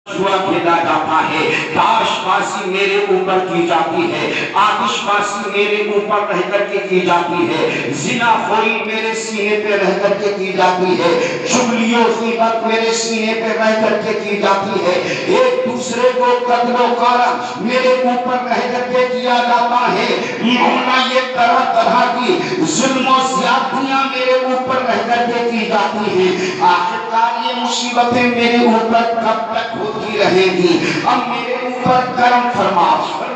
کھیلا جاتا ہے، تاش بازی میرے اوپر کی جاتی ہے، آتش بازی میرے اوپر رہ کر کے کی جاتی ہے، زنا خوری میرے سینے پہ رہ کر کے کی جاتی ہے، چغلی و غیبت میرے سینے پہ رہ کر کے کی جاتی ہے، ایک دوسرے کو قتل و غارت میرے اوپر رہ کر کے کیا جاتا ہے، مولا یہ طرح طرح کی ظلم و زیادتیاں میرے اوپر رہ کر کے کی جاتی ہیں، آخرکار یہ مصیبتیں میرے اوپر کب تک ہوتی رہیں گی؟ اب میرے اوپر کرم فرما،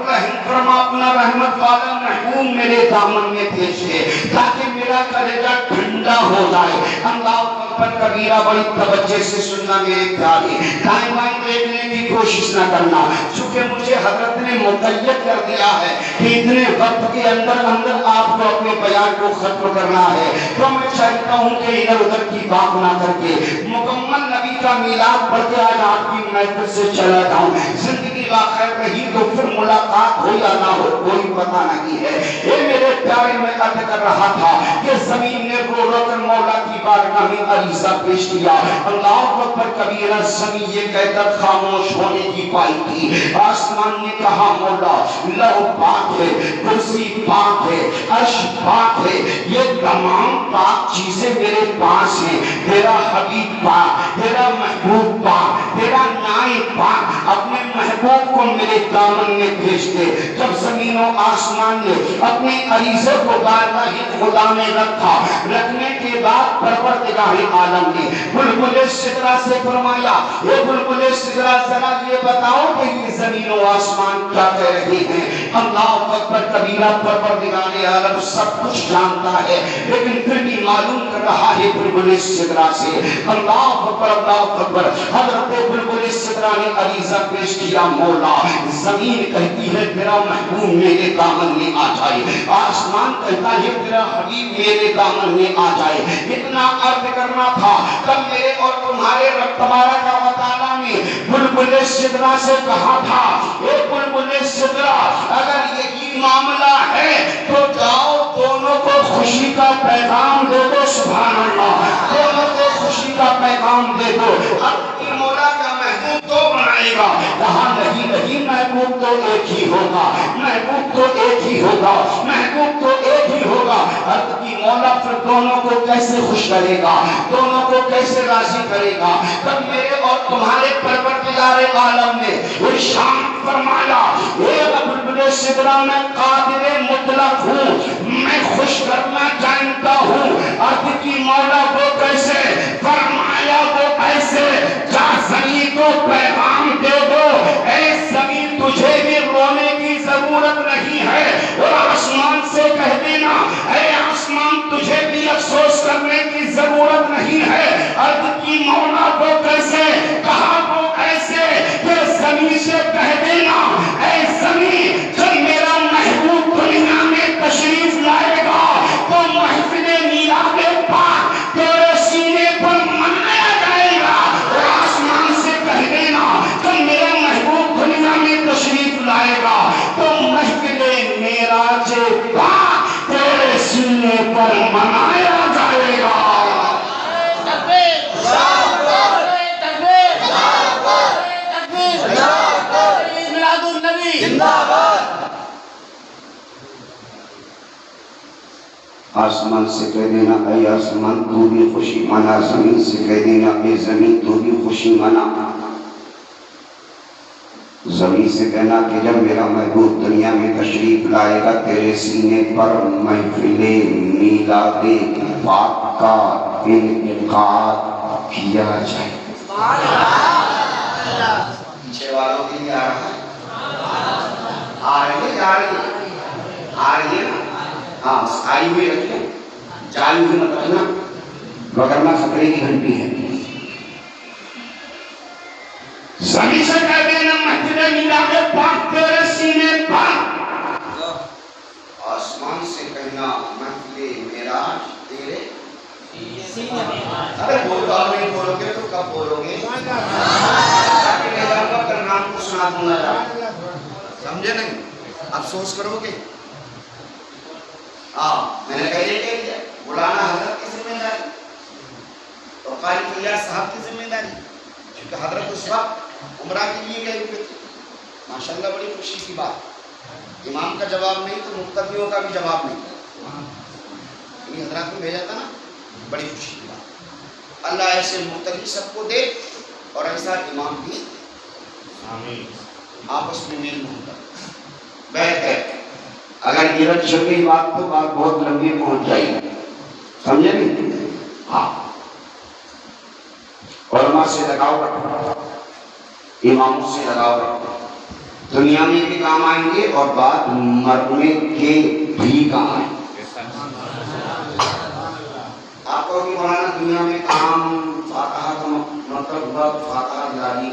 رحم فرما، اپنا رحمت والا محبوب میرے دامن میں بھیجے تاکہ میرا کلیجہ ٹھنڈا ہو جائے۔ اللہ اکبر کبیرہ، بڑی توجہ سے سننا میرے پیارے، دائیں بائیں دیکھنے کی کوشش نہ کرنا، چونکہ مجھے حضرت نے مقید کر دیا ہے کہ اتنے وقت کے اندر آپ کو اپنے بیان کو ختم کرنا ہے، تو میں چاہتا ہوں کہ ادھر ادھر کی بات نہ کر کے مکمل نبی کا میلاد پڑھ کے آج آپ کی محفل سے چلا جاؤں۔ زندگی باخیر رہی تو پھر ملاقات ہو یا نہ ہو کوئی پتہ نہیں ہے۔ اے میرے پیارے، میں عرض کر رہا تھا کہ زمین نے رو رو کر مولا کی بارگاہ میں عریضہ پیش کیا، اللہ اکبر کبیرہ، زمین یہ کہہ کر خاموش ہونے کی پائی تھی، آسمان نے کہا مولا لہو پاک ہے، کرسی پاک ہے، عرش پاک ہے، یہ تمام پاک چیزیں میرے پاس ہیں، تیرا حبیب پاک، تیرا محبوب پاک، تیرا نائب پاک، اپنے محبوب کو میرے دامن میں بھیج دے۔ جب زمین و آسمان نے اپنے عریضے کو بارگاہ خدا میں رکھا، رکھنے کے بعد پروردگار عالم نے بلبل سدرہ سے فرمایا، اے بلبل سدرہ ذرا یہ بتاؤ کہ یہ زمین و آسمان کیا کہہ رہے ہیں؟ اللہ اکبر کبیرہ، پروردگار عالم سب کچھ جانتا ہے، لیکن پھر بھی معلوم کر رہا ہے بلبل سدرہ سے۔ اللہ اکبر، اللہ اکبر، حضرت بلبل سدرہ نے عریضہ پیش کیا، مولا زمین کہتی ہے تیرا محبوب میرے دامن میں آ جائے، آسمان کہتا ہے تیرا حبیب میرے دامن میں آ جائے۔ اتنا عرض کرنا تھا، کل میرے اور تمہارے رب تبارک و تعالیٰ نے بلبل سدرہ سے کہا تھا، اے بلبل سدرہ اگر یہی معاملہ ہے تو جاؤ دونوں کو خوشی کا پیغام دے دو، سبحان اللہ، دونوں کو خوشی کا پیغام دے دو۔ اب کی مولا کا محبوب تو بنائے گا، کہا نہیں نہیں، محبوب تو ایک ہی ہوگا، محبوب تو ایک ہی ہوگا، محبوب تو ایک ہی ہوگا۔ اب کی مولا پھر دونوں کو کیسے خوش کرے گا، دونوں کو کیسے راضی کرے گا؟ تب میرے اور تمہارے پروردگار عالم نے ارشاد فرمایا، اے بلبل سدرہ میں قادر مطلق ہوں، میں خوش کرنا جانتا ہوں۔ ارض کی مولا وہ کیسے؟ فرمایا وہ ایسے، جا زمین کو پیغام دے دو، اے زمین تجھے بھی رونے کی ضرورت نہیں ہے، اور آسمان سے کہہ دینا، اے آسمان تجھے بھی افسوس کرنے کی ضرورت نہیں ہے۔ ارض کی مولا وہ کیسے؟ کہا وہ ایسے کہ زمین سے کہہ دینا، اے زمین جب میرا محبوب دنیا میں تشریف لائے گا تو محفل میلاد پاک تیرے سینے پر منایا جائے گا، اور آسمان سے کہہ دینا جب میرا محبوب دنیا میں تشریف لائے گا تو محفل معراج پاک تیرے سینے پر منایا جائے گا۔ آسمان سے کہہ دینا، اے آسمان تو بھی خوشی منا، زمین سے کہہ دینا، اے زمین تو بھی خوشی منا۔ زمین سے کہنا کہ جب میرا محبوب دنیا میں تشریف لائے گا تیرے سینے پر محفل میلاد پاک کا انعقاد کیا جائے۔ پیچھے والوں کے لیے آ رہا ہے، آ رہی ہے، آ رہی ہے نا؟ ہاں آئی ہوئی رکھیں، جائی ہوئی مت رکھنا، وگرنہ خطرے کی گھنٹی ہے۔ زمین سے کہہ دینا محفل میلاد پاک تیرے سینے پر، آسمان سے کہنا محفل معراج تیرے سینے پر۔ ارے بولو، آپ نہیں بولو گے تو کب بولو گے؟ تاکہ میں جاؤں گا نام کو سنا دوں گا، سمجھے نہیں؟ افسوس کرو گے؟ میں نے پہلے کہہ دیا، مولانا حضرت کی ذمہ داری اور قاری فیاض صاحب کی ذمہ داری، کیونکہ حضرت اس وقت عمرہ کے لیے گئے ہوئے تھے. ماشاءاللہ بڑی خوشی کی بات. امام کا جواب نہیں تو مقتدیوں کا بھی جواب نہیں. یہ حضرات نے بھیجا تھا نا, بڑی خوشی کی بات. اللہ ایسے مقتدی سب کو دے اور ایسا امام بھی آپس میں میل محبت بیٹھ کر. اگر گرج چھپی بات تو بات بہت لمبی پہنچ جائے گی, سمجھے نہیں؟ ہاں, علماء سے لگاؤ رکھو, اماموں سے لگاؤ رکھو, دنیا میں بھی کام آئیں گے اور بعد مرنے کے بھی کام آئیں گے. آپ کو بھی مولانا دنیا میں کام, فاتحہ کا مطلب ہوا تو فاتحہ جاری,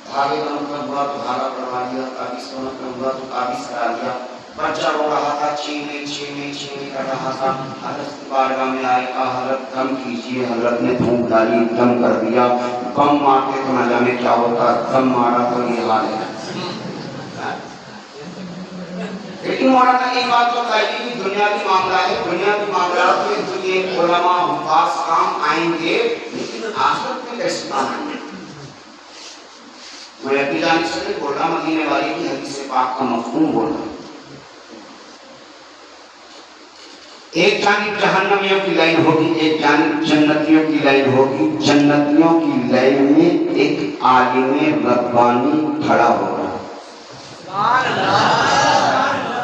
دھاگے کا مطلب ہوا تو دھاگا پڑھوا دیا, تعویذ کا مطلب ہوا تو تعویذ کرا دیا. بچہ رو رہا تھا, چھینے کر رہا تھا, حضرت کی بارگاہ میں آئے, کہا حضرت دم کیجیے. حضرت نے پھونک ڈالی, دم کر دیا. بم مارتے تو نہ جانے کیا ہوتا, دم مارا تو یہ حال ہے. لیکن مولانا ایک بات بتائیے کہ دنیاوی معاملہ ہے, دنیاوی معاملات میں تو یہ علماء حفاظ کام آئیں گے, لیکن آخرت میں کیسے کام آئیں گے؟ میں اپنی جانب سے نہیں بول رہا, مدینے والی کی حدیث پاک کا مفہوم بول رہا ہوں. ایک جانب جہنمیوں کی لائن ہوگی, ایک جانب جنتیوں کی لائن ہوگی. جنتیوں کی لائن میں ایک عالم ربانی کھڑا ہوگا.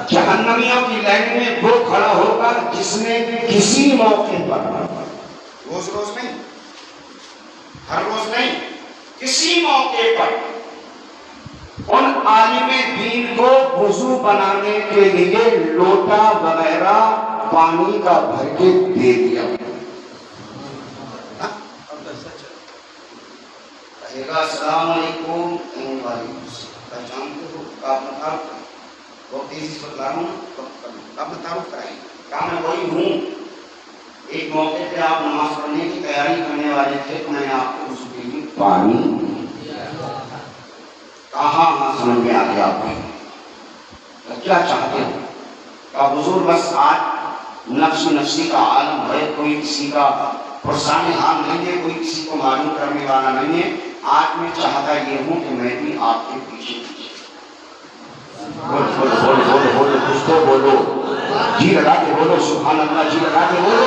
جہنمیوں کی لائن میں وہ کھڑا ہوگا جس نے کسی موقع پر, روز نہیں, ہر روز نہیں, کسی موقع پر ان عالم دین کو وضو بنانے کے لیے لوٹا وغیرہ پانی کا بھر کے دے دیا. کہے گا السلام علیکم, پہچانتے ہو, آپ تعارف کریں. بہت تیزی سے بتلا رہا ہوں, آپ نے تعارف کرائیں. کہا میں وہی ہوں. ایک موقع پہ آپ نماز پڑھنے کی تیاری کرنے والے تھے, تو میں نے آپ کو اس کے لیے پانی کہا. ہاں سمجھ میں آ گیا آپ کو. کیا چاہتے ہو؟ کہا حضور بس آج نفسی کا عالم ہے, کوئی کسی کا پرسان حال نہیں ہے, کوئی کسی کو معلوم کرنے والا نہیں ہے. آج میں چاہتا یہ ہوں کہ میں بھی آپ کے پیچھے بولو, کچھ تو بولو, جی لگا کے بولو, سبحان اللہ, جی لگا کے بولو.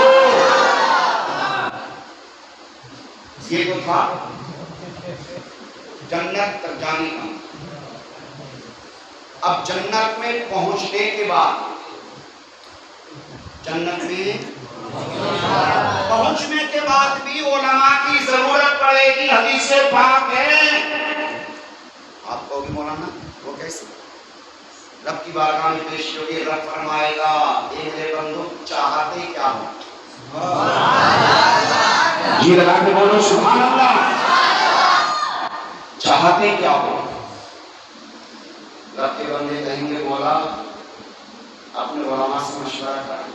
یہ تو تھا جنت تک جانے کا. اب جنت میں پہنچنے کے بعد, جنت میں پہنچنے کے بعد بھی علماء کی ضرورت پڑے گی. حدیث پاک ہے. آپ کو بھی مولانا وہ کیسے رب کی بارگاہ میں پیش ہوگی, رب فرمائے گا اے میرے بندو چاہتے کیا ہو؟ جی لگا کے بولو سبحان اللہ. چاہتے کیا ہو؟ رب کے بندے کہیں گے مولا اپنے علماء سے مشورہ کریں.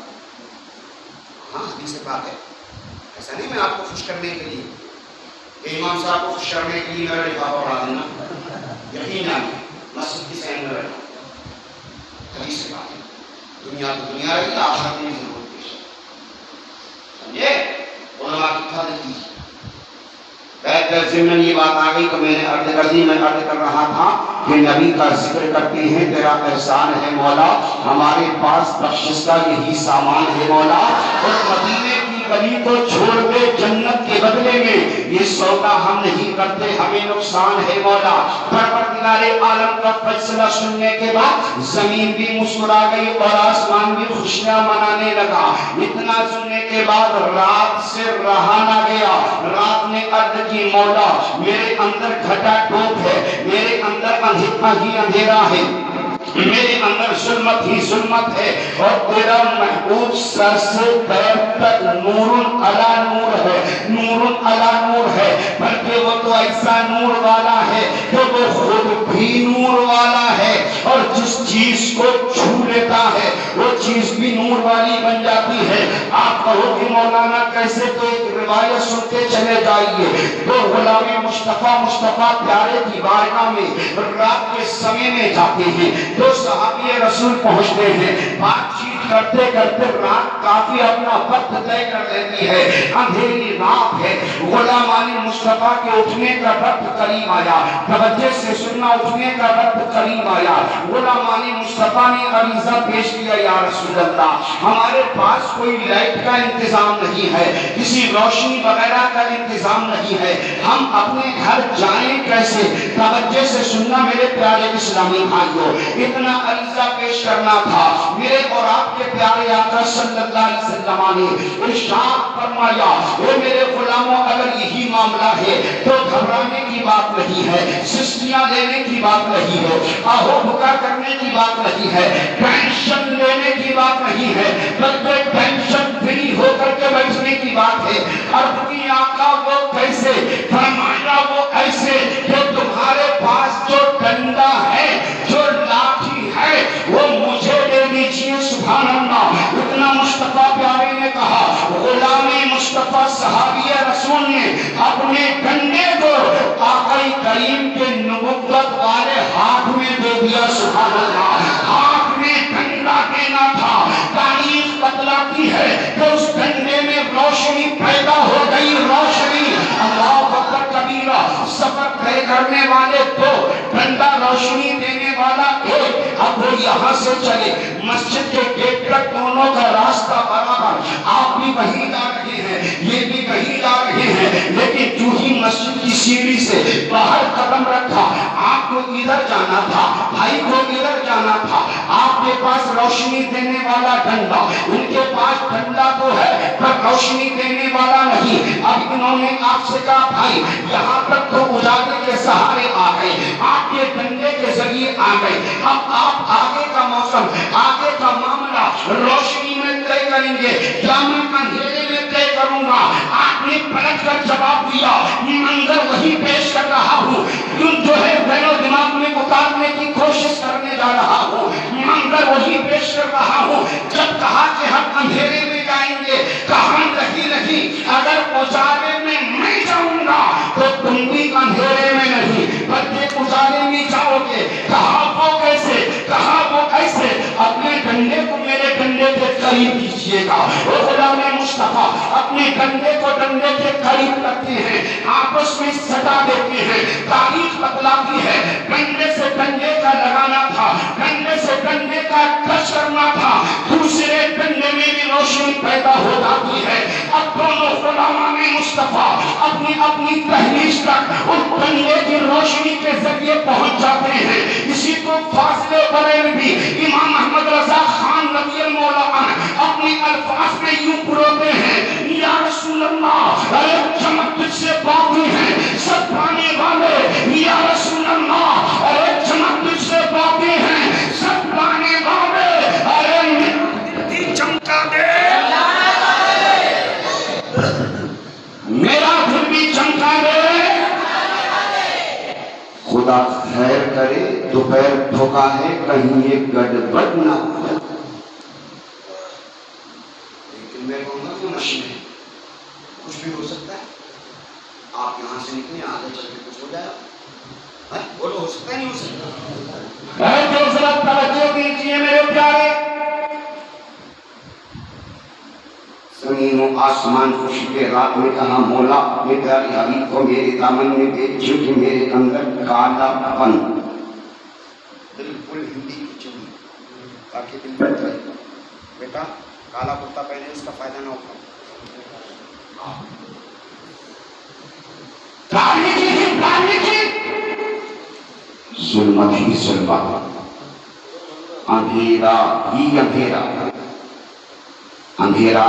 ہاں حدیث پاک ہے, ایسا نہیں میں آپ کو خوش کرنے کے لیے, کہ امام صاحب کو خوش کرنے کے لیے میرا لفافہ اڑا دینا, یقین آئے مسجد کی سین میں رہنا. حدیث سے بات ہے, دنیا تو دنیا رہی, آخرت میں ضرورت پیش ہے. سمجھے؟ علماء کی قدر کیجیے. ضمن یہ بات آ گئی تو میں نے عرض کر دی. میں عرض کر رہا تھا کہ نبی کا ذکر کرتے ہیں, تیرا احسان ہے مولا, ہمارے پاس بخشش کا یہی سامان ہے مولا. اور مدینے کی گلی کو چھوڑ کے جنت کے بدلے میں یہ سودا ہم نہیں کرتے, ہمیں نقصان ہے مولا. پروردگار عالم کا فیصلہ سننے کے بعد زمین بھی مسکرا گئی اور آسمان بھی خوشیاں منانے لگا. اتنا سننے کے بعد رات سے رہا نہ گیا. رات نے عرض کی مولا میرے اندر گھٹا ٹوپ ہے, میرے اندر اندھیرا ہی اندھیرا ہے, میرے اندر ظلمت ہی ظلمت ہے, اور تیرا محبوب سر سے پیر تک نور علی نور ہے, نور علی نور ہے. بلکہ وہ تو ایسا نور والا ہے کہ وہ خود بھی نور والا ہے, اور جس چیز کو چھو لیتا ہے وہ چیز بھی نور والی بن جاتی ہے. آپ کہو کہ مولانا کیسے, تو ایک روایت سنتے چلے جائیے. تو غلام مصطفیٰ پیارے کی بارگاہ میں رات کے سمے میں جاتے ہیں, تو صحابی رسول پہنچتے ہیں, بات چیت کرتے کرتے رات کافی اپنا وقت طے کر لیتی ہے، اندھیری رات ہے، غلامان مصطفیٰ کے اٹھنے کا وقت قریب آیا، توجہ سے سننا، اٹھنے کا وقت قریب آیا، غلامان مصطفیٰ نے عریضہ پیش کیا، یا رسول اللہ ہمارے پاس کوئی لائٹ کا انتظام نہیں ہے، کسی روشنی وغیرہ کا انتظام نہیں ہے، ہم اپنے گھر جائیں کیسے؟ توجہ سے سننا میرے پیارے اسلامی بھائیوں، اتنا عریضہ پیش کرنا تھا، میرے اور آپ کے پیارے آقا صلی اللہ علیہ وسلم نے ارشاد فرمایا، اے میرے غلاموں اگر یہی معاملہ ہے تو گھبرانے کی بات نہیں ہے، سستیاں لینے کی بات نہیں ہے، آہو بھکا کرنے کی بات نہیں ہے، ٹینشن لینے کی بات نہیں ہے، بلکہ ٹینشن فری ہو کر کے بیٹھنے کی بات ہے۔ عرض کی آقا وہ کیسے؟ فرمایا وہ ایسے کہ تمہارے پاس جو ڈنڈا ہے، جو لاٹھی ہے، وہ مجھے دے دیجئے۔ سبحان اللہ، اتنا مصطفیٰ پیارے نے کہا، غلامی مصطفیٰ صحابی رسول نے اپنے ڈنڈے کو آقا کریم کے نبوت والے ہاتھ میں دے دیا۔ سبحان اللہ، ہاتھ میں ڈنڈا دینا تھا۔ تاریخ بتلاتی ہے کہ اس ڈنڈے میں روشنی پیدا ہو گئی، روشنی۔ اللہ اکبر کبیرہ، سفر طے کرنے والے دو، ڈنڈا روشنی دینے والا ایک، اب وہ یہاں سے چلے مسجد کے گیٹ تک، دونوں کا راستہ برابر، آپ بھی وہیں جا رہے ہیں، یہ بھی وہیں جا رہے ہیں، لیکن جو ہی مسجد کی سیڑھی سے باہر قدم رکھا، آپ کو ادھر جانا تھا، بھائی کو ادھر جانا تھا، آپ کے پاس روشنی دینے والا ڈنڈا، ان کے پاس ڈنڈا تو ہے پر روشنی دینے والا نہیں۔ اب انہوں نے آپ سے کہا بھائی یہاں تک تو اجالے کے سہارے آ گئے، آپ کے ڈنڈے کے ذریعے آ گئے، اب آپ آگے کا موسم، آگے کا معاملہ روشنی میں طے کریں گے یا میں اندھیرے میں طے کروں گا؟ آپ نے پلٹ کر جواب دیا، منظر وہی پیش کر رہا ہوں جو ہے ذہن و دماغ میں اتارنے کی کوشش کرنے جا رہا ہوں، منظر وہی پیش کر رہا ہوں۔ جب کہا کہ ہم اندھیرے میں جائیں گے، کہاں نہیں، اگر اجالے میں میں جاؤں گا تو تم بھی اندھیرے میں نہیں بلکہ اجالے میں جاؤ گے۔ کہا وہ کیسے؟ کہا وہ ایسے، اپنے ڈنڈے کو میرے ڈنڈے کے قریب کیجئے گا۔ وہ غلام مصطفیٰ اپنے ڈنڈے کو ڈنڈے کے قریب کرتے ہیں، آپس میں سٹا دیتے ہیں۔ تاریخ بتلاتی ہے ڈنڈے سے ڈنڈے کا لگانا تھا، ڈنڈے سے ڈنڈے کا ٹچ کرنا تھا، دوسرے ڈنڈے میں بھی روشنی پیدا ہو جاتی ہے۔ اب دونوں غلامان مصطفیٰ اپنی اپنی تحریش تک اس ڈنڈے کی روشنی کے ذریعے پہنچ جاتے ہیں۔ اسی کو فاصلے بریلوی امام احمد رضا خان رضی اللہ عنہ اپنی الفاظ میں یوں پروتے ہیں، یا رسول اللہ ارے چمک تجھ سے باقی ہے سب پانے والے، یا رسول اللہ ارے چمک تجھ سے باقی ہے سب پانے والے، ارے چمکا دے میرا دل بھی چمکا دے۔ خدا خیر کرے دوپہر دھوکا ہے کہیں یہ گڑبڑ نہ ہو۔ لیکن میں کہوں گا کہ نشے میں کچھ بھی ہو سکتا ہے، آپ یہاں سے نکلیں آگے چل کے کچھ ہو جائے، بولو ہو سکتا ہے نہیں ہو سکتا؟ میں جو ذرا توجہ دیجیے میرے پیارے، زمین و آسمان خوشی کے رات میں کہا مولا اپنے پیارے حبیب کو میرے دامن میں بھیج کہ میرے اندر کالا پن، بالکل ہندی کی چوری تاکہ دل میں اترے، بیٹا کالا کرتا پہنے اس کا فائدہ نہ اٹھاؤ، ظلمت ہی ظلمت، اندھیرا ہی اندھیرا، اندھیرا